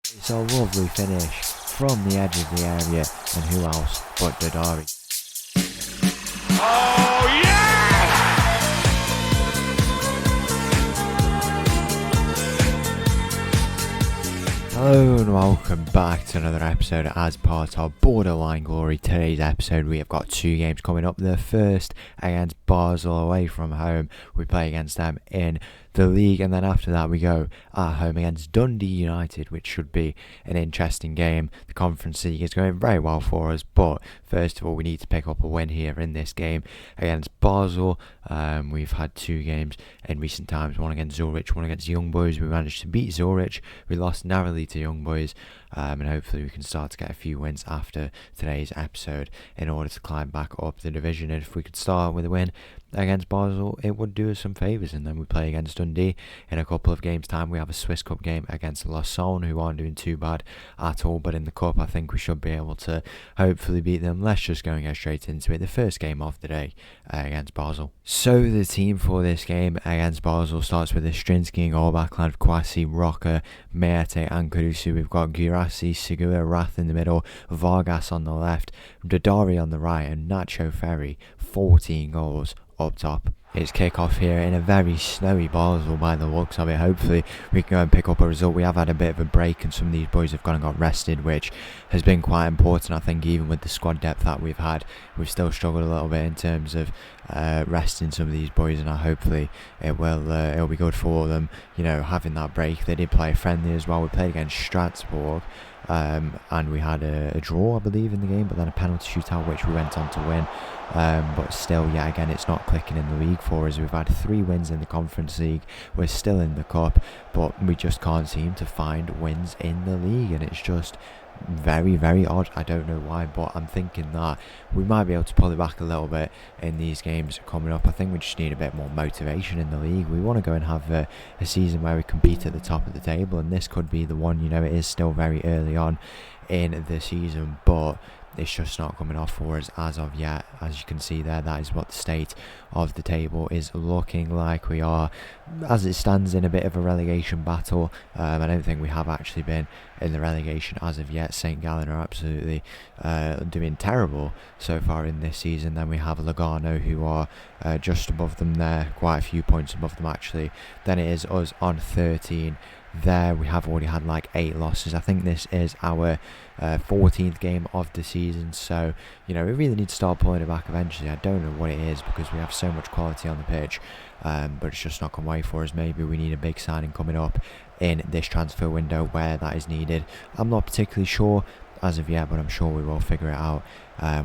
It's a lovely finish from the edge of the area, and who else but Dundee. Oh, yes! Hello and welcome back to another episode as part of Borderline Glory. Today's episode we have got two games coming up. The first against Basel away from home. We play against them in the league, and then after that we go at home against Dundee United, which should be an interesting game. The Conference League is going very well for us, but first of all we need to pick up a win here in this game against Basel. We've had two games in recent times, one against Zurich, one against Young Boys. We managed to beat Zurich, we lost narrowly to Young Boys, and hopefully we can start to get a few wins after today's episode in order to climb back up the division. And if we could start with a win against Basel, it would do us some favours, and then we play against Dundee in a couple of games time. We have a Swiss Cup game against Lausanne, who aren't doing too bad at all, but in the Cup I think we should be able to hopefully beat them. Let's just go and get straight into it. The first game of the day against Basel. So the team for this game against Basel starts with a Strinsky and goal, backline of Kwasi, Rocker, Meate and Kurusu. We've got Girassi, Segura, Rath in the middle, Vargas on the left, Dodari on the right, and Nacho Ferry. 14 goals up top. It's kick-off here in a very snowy Basel by the looks of it. Hopefully we can go and pick up a result. We have had a bit of a break and some of these boys have gone and got rested, which has been quite important. I think even with the squad depth that we've had, we've still struggled a little bit in terms of resting some of these boys, and hopefully it'll be good for them, you know, having that break. They did play friendly as well. We played against Strasbourg, and we had a draw I believe in the game, but then a penalty shootout which we went on to win. But still, yeah, again, it's not clicking in the league for us. We've had 3 wins in the Conference League. We're still in the Cup, but we just can't seem to find wins in the league, and it's just very, very odd. I don't know why, but I'm thinking that we might be able to pull it back a little bit in these games coming up. I think we just need a bit more motivation in the league. We want to go and have a season where we compete at the top of the table, and this could be the one. You know, it is still very early on in the season, but it's just not coming off for us as of yet. As you can see there, that is what the state of the table is looking like. We are, as it stands, in a bit of a relegation battle. I don't think we have actually been in the relegation as of yet. St. Gallen are absolutely doing terrible so far in this season. Then we have Lugano, who are just above them there, quite a few points above them actually. Then it is us on 13. There we have already had like 8 losses. I think this is our 14th game of the season, so you know we really need to start pulling it back eventually. I don't know what it is because we have so much quality on the pitch, but it's just not come away for us. Maybe we need a big signing coming up in this transfer window where that is needed. I'm not particularly sure as of yet, but I'm sure we will figure it out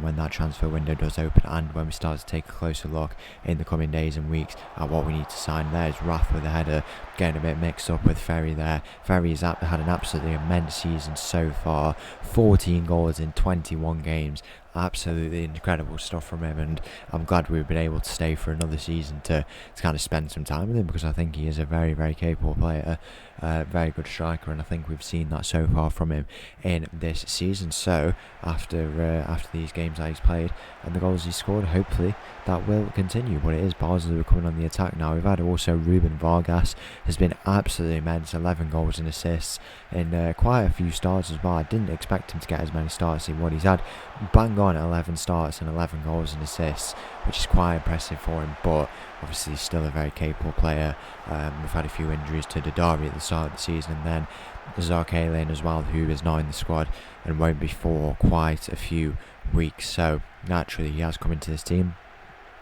when that transfer window does open, and when we start to take a closer look in the coming days and weeks at what we need to sign. There's Rath with a header, getting a bit mixed up with Ferry there. Ferry's had an absolutely immense season so far, 14 goals in 21 games. Absolutely incredible stuff from him, and I'm glad we've been able to stay for another season to kind of spend some time with him, because I think he is a very, very capable player, very good striker, and I think we've seen that so far from him in this season. So after these games that he's played and the goals he's scored, hopefully that will continue. But it is Basel who are coming on the attack now. We've had also Ruben Vargas, has been absolutely immense, 11 goals and assists in quite a few starts as well. I didn't expect him to get as many starts in what he's had. Bang on 11 starts and 11 goals and assists, which is quite impressive for him, but obviously he's still a very capable player. We've had a few injuries to Dodari at the start of the season, and then Zarkalen as well, who is not in the squad and won't be for quite a few weeks, so naturally he has come into this team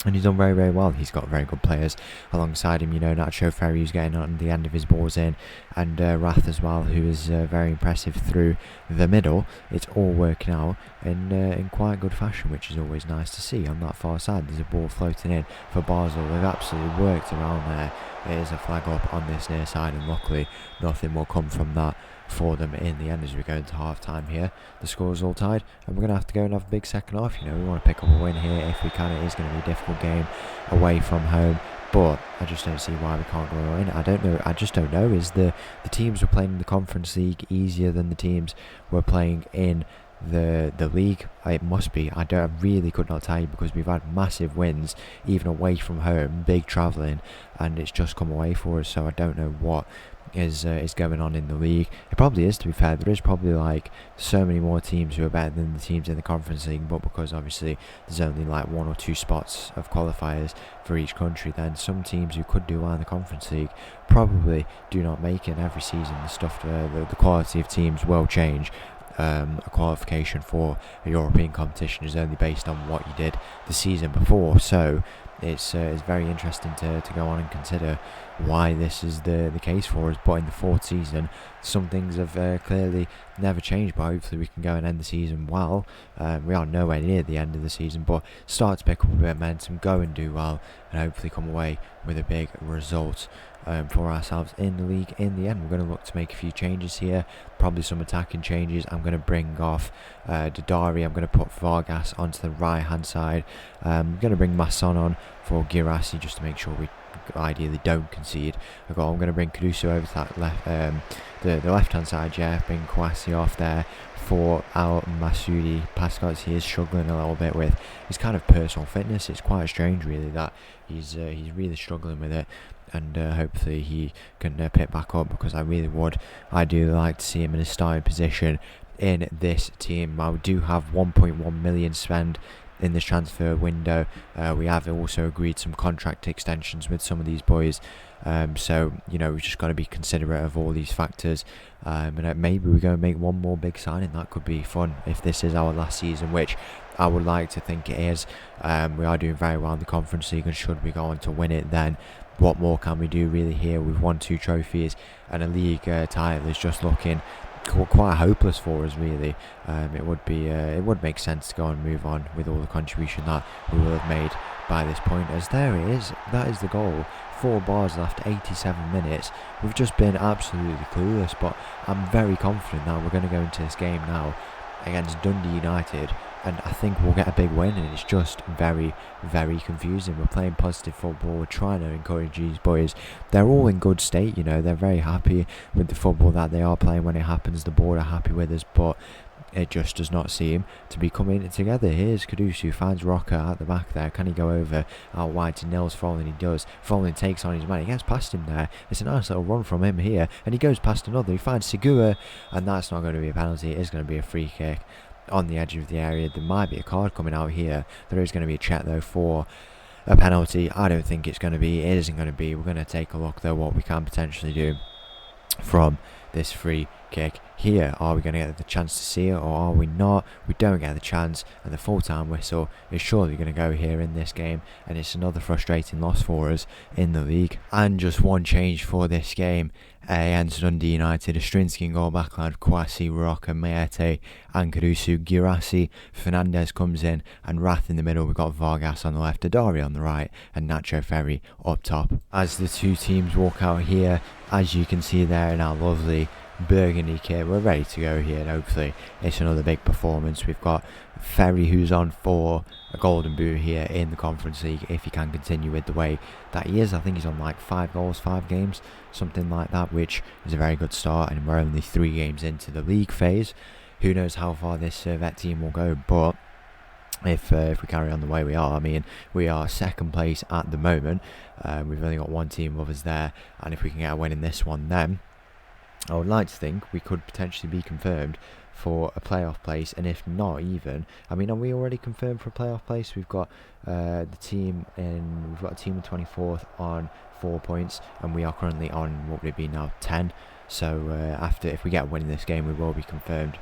and he's done very, very well. He's got very good players alongside him, you know, Nacho Ferry, who's getting on the end of his balls in, and Rath as well, who is very impressive through the middle. It's all working out in quite good fashion, which is always nice to see. On that far side, there's a ball floating in for Basel. They've absolutely worked around there. It is a flag up on this near side, and luckily nothing will come from that for them in the end as we go into half time here. The score's all tied, and we're going to have to go and have a big second half. You know, we want to pick up a win here if we can. It is going to be a difficult game away from home, but I just don't see why we can't go in. I don't know. I just don't know. Is the teams we're playing in the Conference League easier than the teams we're playing in the league? It must be. I really could not tell you, because we've had massive wins even away from home, big travelling, and it's just come away for us. So I don't know what is going on in the league. It probably is, to be fair. There is probably like so many more teams who are better than the teams in the Conference League, but because obviously there's only like 1 or 2 spots of qualifiers for each country, then some teams who could do well in the Conference League probably do not make it. Every season the quality of teams will change. A qualification for a European competition is only based on what you did the season before, so it's very interesting to go on and consider why this is the case for us. But in the 4th season, some things have clearly never changed, but hopefully we can go and end the season well. We are nowhere near the end of the season, but start to pick up a bit of momentum, go and do well, and hopefully come away with a big result for ourselves in the league. In the end, we're going to look to make a few changes here, probably some attacking changes. I'm going to bring off Dundee. I'm going to put Vargas onto the right hand side. I'm going to bring Masson on for Girassi just to make sure we ideally don't concede a goal. I'm going to bring Caruso over to that the left hand side, bring Kouassi off there for Al Masoudi. Pascal, he is struggling a little bit with his kind of personal fitness. It's quite strange really that he's really struggling with it, and hopefully he can pick back up, because I do like to see him in a starting position in this team. I do have 1.1 million spend in this transfer window. We have also agreed some contract extensions with some of these boys, so we've just got to be considerate of all these factors, and maybe we go and make one more big signing. That could be fun if this is our last season, which I would like to think it is. We are doing very well in the Conference League, and should we go on to win it, then what more can we do really here? We've won 2 trophies, and a league title is just looking quite hopeless for us really. It would make sense to go and move on with all the contribution that we will have made by this point, as there it is. That is the goal for Basel after 87 minutes. We've just been absolutely clueless, but I'm very confident that we're going to go into this game now against Dundee United, and I think we'll get a big win. And it's just very, very confusing. We're playing positive football, we're trying to encourage these boys. They're all in good state, they're very happy with the football that they are playing. When it happens, the board are happy with us, but it just does not seem to be coming together. Here's Caruso, finds Rocker at the back there. Can he go over out wide to Nils Frollin? He does. Frollin takes on his man. He gets past him there. It's a nice little run from him here, and he goes past another. He finds Segura, and that's not going to be a penalty. It is going to be a free kick on the edge of the area. There might be a card coming out here. There is going to be a check though for a penalty. I don't think it's going to be. It isn't going to be. We're going to take a look though what we can potentially do from this free kick here. Are we going to get the chance to see it, or are we not? We don't get the chance, and the full-time whistle is surely going to go here in this game, and it's another frustrating loss for us in the league. And just one change for this game against Dundee United. Ostrinsky in goal, backline Kouassi, Roca, Meete and Caruso. Girassi, Fernandez comes in, and Rath in the middle. We've got Vargas on the left, Dundee on the right, and Nacho Ferry up top. As the two teams walk out here, as you can see there in our lovely burgundy kit, we're ready to go here, and hopefully it's another big performance. We've got Ferry, who's on for a golden boot here in the Conference League if he can continue with the way that he is. I think he's on like 5 goals, 5 games, something like that, which is a very good start, and we're only 3 games into the league phase. Who knows how far this Servette team will go, but if we carry on the way we are, I mean, we are 2nd place at the moment. We've only got 1 team above us there, and if we can get a win in this one, then I would like to think we could potentially be confirmed for a playoff place, and if not even, I mean, are we already confirmed for a playoff place? We've got a team in 24th on 4 points, and we are currently on, what would it be now, 10. So if we get a win in this game, we will be confirmed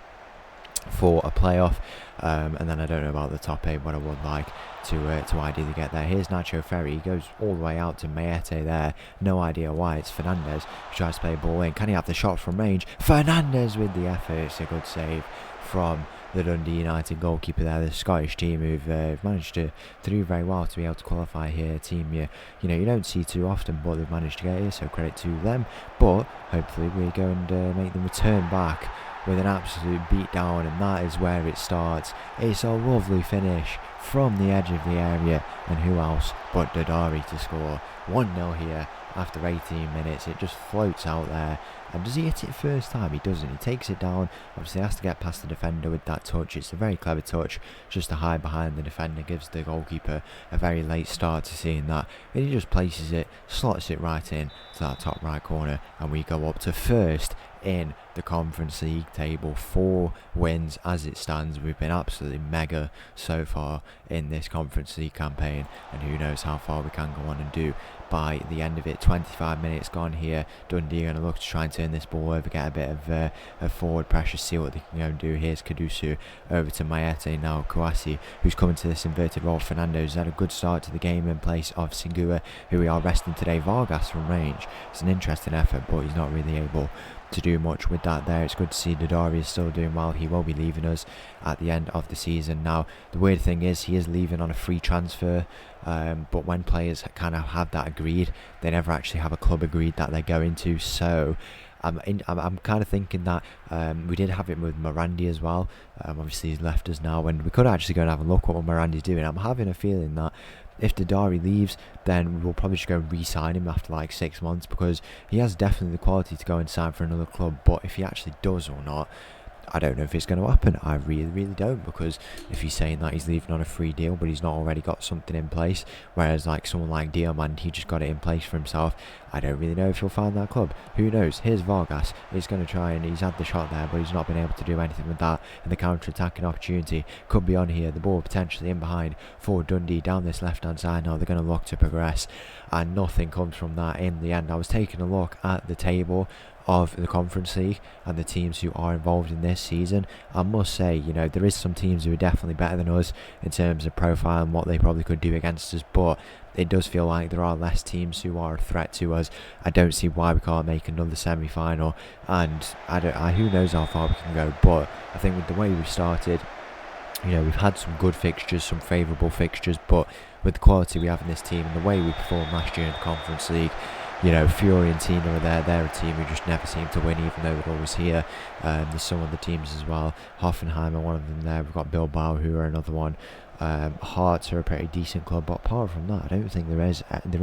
for a playoff, and then I don't know about the top 8, but I would like to ideally get there. Here's Nacho Ferry. He goes all the way out to Meete there. No idea why. It's Fernandez who tries to play a ball in. Can he have the shot from range? Fernandez with the effort. It's a good save from the Dundee United goalkeeper there. The Scottish team who've managed to do very well to be able to qualify here. A team you don't see too often, but they've managed to get here, so credit to them. But hopefully we go and make them return back with an absolute beatdown, and that is where it starts. It's a lovely finish from the edge of the area, and who else but Dundee to score 1-0 here after 18 minutes. It just floats out there. And does he hit it first time? He doesn't. He takes it down. Obviously has to get past the defender with that touch. It's a very clever touch just to hide behind the defender. Gives the goalkeeper a very late start to seeing that. And he just places it, slots it right in to that top right corner. And we go up to first in the Conference League table. 4 wins as it stands. We've been absolutely mega so far in this Conference League campaign. And who knows how far we can go on and do by the end of it. 25 minutes gone here. Dundee are going to look to try and turn this ball over, get a bit of a forward pressure, see what they can go and do. Here's Kadusu over to Mayete, now Kouassi, who's coming to this inverted role. Fernando's had a good start to the game in place of Singua, who we are resting today. Vargas from range. It's an interesting effort, but he's not really able to do much with that there. It's good to see Dadari is still doing well. He will be leaving us at the end of the season. Now, the weird thing is he is leaving on a free transfer, but when players kind of have that agreed, they never actually have a club agreed that they're going to. So I'm kind of thinking that we did have it with Morandi as well. Obviously he's left us now, and we could actually go and have a look at what Morandi's doing. I'm having a feeling that if Dadari leaves, then we'll probably just go and re-sign him after like 6 months, because he has definitely the quality to go and sign for another club. But if he actually does or not, I don't know if it's going to happen. I really don't, because if he's saying that he's leaving on a free deal but he's not already got something in place, whereas like someone like Diamand, he just got it in place for himself, I don't really know if he'll find that club. Who knows? Here's Vargas. He's going to try, and he's had the shot there, but he's not been able to do anything with that. And the counter-attacking opportunity could be on here. The ball potentially in behind for Dundee down this left-hand side. Now they're going to look to progress, and nothing comes from that in the end. I was taking a look at the table of the Conference League and the teams who are involved in this season. I must say, you know, there is some teams who are definitely better than us in terms of profile and what they probably could do against us, but it does feel like there are less teams who are a threat to us. I don't see why we can't make another semi-final, and who knows how far we can go. But I think with the way we've started, you know, we've had some good fixtures, some favourable fixtures, but with the quality we have in this team and the way we performed last year in the Conference League, you know, Fiorentina are there. They're a team who just never seem to win, even though they're always here. There's some other teams as well. Hoffenheim are one of them there. We've got Bilbao, who are another one. Hearts are a pretty decent club, but apart from that, I don't think there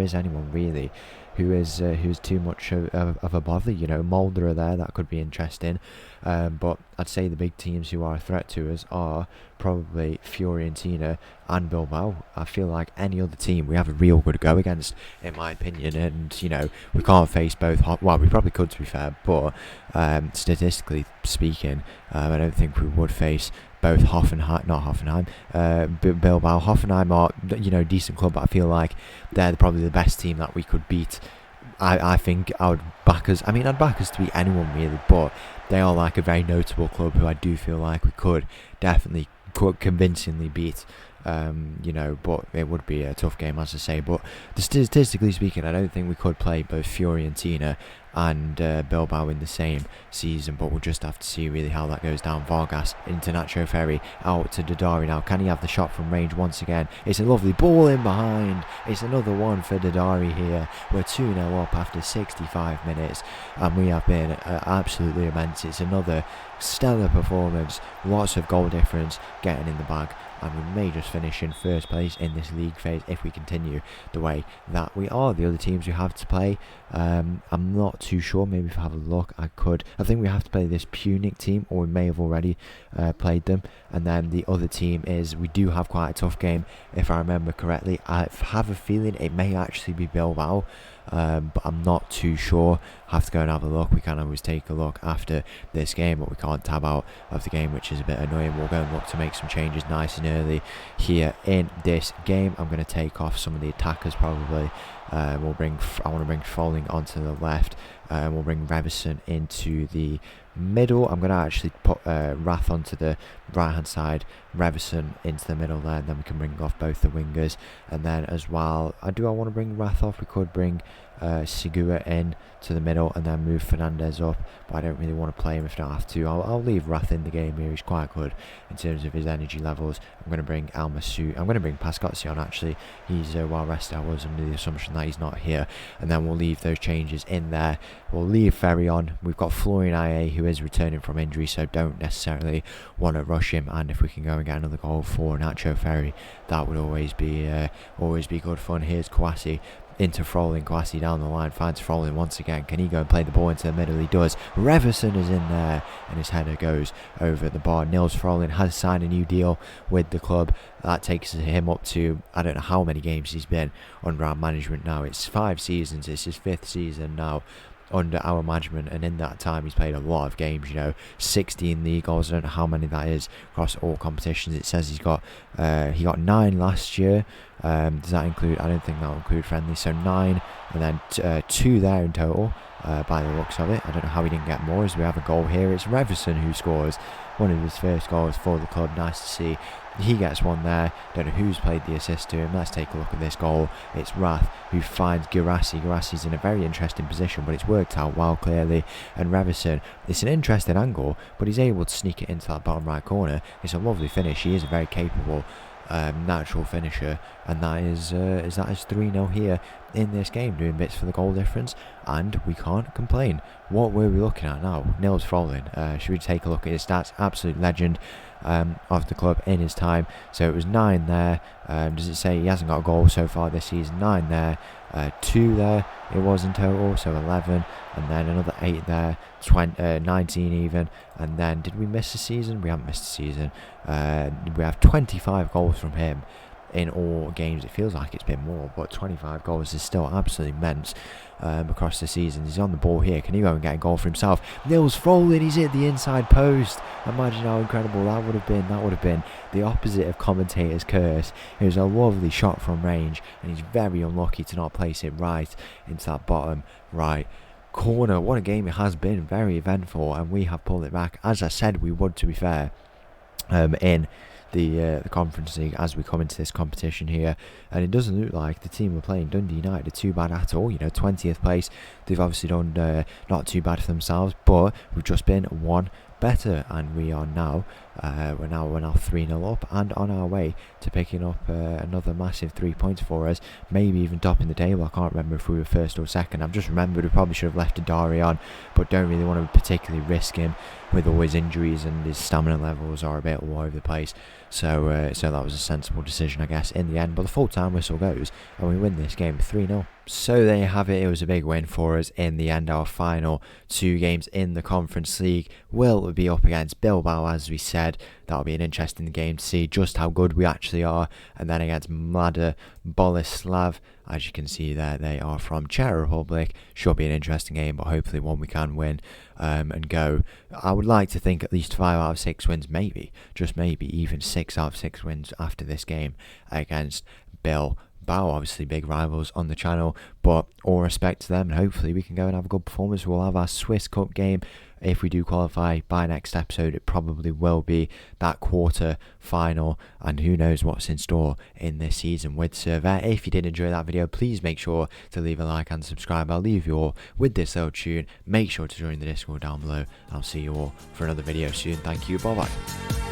is anyone really who is too much of a bother. You know, Mulder are there, that could be interesting, but I'd say the big teams who are a threat to us are probably Fiorentina and Bilbao. I feel like any other team we have a real good go against, in my opinion, and you know, we can't face both. Well, we probably could, to be fair, but statistically speaking, I don't think we would face both Bilbao. Hoffenheim are, you know, decent club, but I feel like they're probably the best team that we could beat. I think I would back us. I mean, I'd back us to beat anyone really, but they are like a very notable club who I do feel like we could definitely convincingly beat. You know, but it would be a tough game, as I say. But statistically speaking, I don't think we could play both Fiorentina and Bilbao in the same season, but we'll just have to see really how that goes down. Vargas into Nacho Ferry, out to Dadari now. Can he have the shot from range once again? It's a lovely ball in behind. It's another one for Dadari here. We're 2-0 up after 65 minutes, and we have been absolutely immense. It's another stellar performance, lots of goal difference getting in the bag, and we may just finish in first place in this league phase if we continue the way that we are. The other teams we have to play, I'm not too sure. Maybe if I have a look, I think we have to play this Punic team, or we may have already played them. And then the other team is, we do have quite a tough game, if I remember correctly. I have a feeling it may actually be Bilbao, but I'm not too sure. Have to go and have a look. We can always take a look after this game, but we can't tab out of the game, which is a bit annoying. We'll go and look to make some changes nice and early here in this game. I'm going to take off some of the attackers probably. I want to bring Folling onto the left. We'll bring Revison into the middle. I'm going to actually put Rath onto the right hand side, Revison into the middle there, and then we can bring off both the wingers. And then as well, I want to bring Rath off. We could bring Sigua in to the middle and then move Fernandez up, but I don't really want to play him if I don't have to. I'll leave Rath in the game here. He's quite good in terms of his energy levels. I'm going to bring I'm going to bring Pascozzi on actually. He's well rested. I was under the assumption that he's not here, and then we'll leave those changes in there. We'll leave Ferry on. We've got Florian Aye, who is returning from injury, so don't necessarily want to rush him. And if we can go and get another goal for Nacho Ferry, that would always be good fun. Here's Kouassi into Froling. Glassy down the line, finds Froling once again. Can he go and play the ball into the middle? He does. Reverson is in there, and his header goes over the bar. Nils Froling has signed a new deal with the club. That takes him up to, I don't know how many games he's been under our management now. It's 5 seasons. It's his 5th season now under our management, and in that time he's played a lot of games, 16 league goals. I don't know how many that is across all competitions. It says he got 9 last year. Does that include, I don't think that will include friendly, so 9, and then 2 there in total, by the looks of it. I don't know how he didn't get more, as we have a goal here. It's Reverson who scores one of his first goals for the club. Nice to see. He gets one there. Don't know who's played the assist to him. Let's take a look at this goal. It's Rath who finds Girassi. Girassi's in a very interesting position, but it's worked out well, clearly. And Reverson, it's an interesting angle, but he's able to sneak it into that bottom right corner. It's a lovely finish. He is a very capable natural finisher, and that is 3-0 here in this game, doing bits for the goal difference, and we can't complain. What were we looking at now? Nils Froling. Should we take a look at his stats? Absolute legend of the club in his time. So it was 9 there. Does it say he hasn't got a goal so far this season? 9 there, 2 there it was in total, so 11, and then another 8 there, 19 even. And then did we miss a season? We haven't missed a season. We have 25 goals from him in all games. It feels like it's been more, but 25 goals is still absolutely immense across the season. He's on the ball here. Can he go and get a goal for himself? Nils Froling, he's hit the inside post. Imagine how incredible that would have been. That would have been the opposite of commentator's curse. It was a lovely shot from range, and he's very unlucky to not place it right into that bottom right corner. What a game it has been. Very eventful, and we have pulled it back, as I said we would, to be fair, in the Conference League as we come into this competition here. And it doesn't look like the team we're playing, Dundee United, are too bad at all. 20th place. They've obviously done not too bad for themselves, but we've just been one better, and we are now we're now 3-0 up and on our way to picking up another massive 3 points for us, maybe even topping the table. I can't remember if we were first or second. I've just remembered we probably should have left Adari on, but don't really want to particularly risk him with all his injuries, and his stamina levels are a bit all over the place. So that was a sensible decision, I guess, in the end. But the full time whistle goes, and we win this game 3-0. So there you have it. It was a big win for us in the end. Our final 2 games in the Conference League will be up against Bilbao, as we said. That'll be an interesting game to see just how good we actually are. And then against Mlada Boleslav, as you can see there, they are from Czech Republic. Should be an interesting game, but hopefully one we can win and go. I would like to think at least 5 out of 6 wins, maybe, just maybe even 6 out of 6 wins after this game against Bilbao. Obviously big rivals on the channel, but all respect to them, and hopefully we can go and have a good performance. We'll have our Swiss Cup game if we do qualify. By next episode it probably will be that quarter final, and who knows what's in store in this season with Servette. If you did enjoy that video, please make sure to leave a like and subscribe. I'll leave you all with this little tune. Make sure to join the Discord down below. I'll see you all for another video soon. Thank you, bye bye.